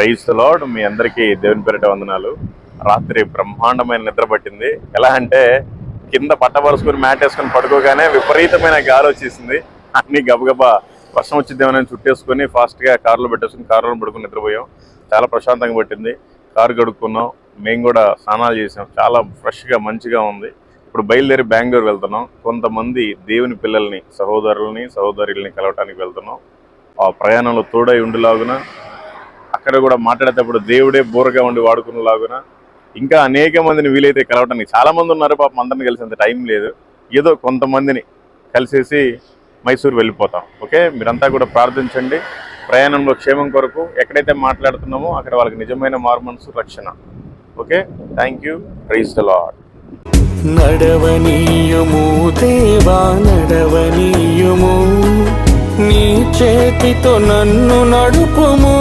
Praise the lord. మీ అందరికీ దేవుని పేరిట వందనాలు. రాత్రి బ్రహ్మాండమైన నిద్ర పట్టింది. ఎలా అంటే కింద పట్టబరుచుకుని మ్యాట్ వేసుకొని పడుకోగానే విపరీతమైన గాలి వచ్చేసింది. అన్ని గబగబా వర్షం వచ్చిద్దామని చుట్టేసుకొని ఫాస్ట్గా కారులో పెట్టేసుకుని కారులో పడుకుని నిద్రపోయాం. చాలా ప్రశాంతంగా పట్టింది. కారు కడుక్కున్నాం, మేము కూడా స్నానాలు చేసాం. చాలా ఫ్రెష్గా మంచిగా ఉంది. ఇప్పుడు బయలుదేరి బెంగళూరు వెళ్తున్నాం. కొంతమంది దేవుని పిల్లల్ని, సహోదరుల్ని కలవటానికి వెళ్తున్నాం. ఆ ప్రయాణంలో తోడై ఉండిలాగున, అక్కడ కూడా మాట్లాడేటప్పుడు దేవుడే బోరగా ఉండి వాడుకునేలాగున, ఇంకా అనేక మందిని వీలైతే కలవటానికి చాలా మంది ఉన్నారు. పాపం అందరిని కలిసేంత టైం లేదు. ఏదో కొంతమందిని కలిసేసి మైసూరు వెళ్ళిపోతాం. ఓకే, మీరంతా కూడా ప్రార్థించండి. ప్రయాణంలో క్షేమం కొరకు ఎక్కడైతే మాట్లాడుతున్నామో అక్కడ వాళ్ళకి నిజమైన మారుమనసు, రక్షణ. Okay, thank you. Praise the lord. నడవనీయుము దేవా నడవనీయుము, నీ చేతితో నన్ను నడుపుము.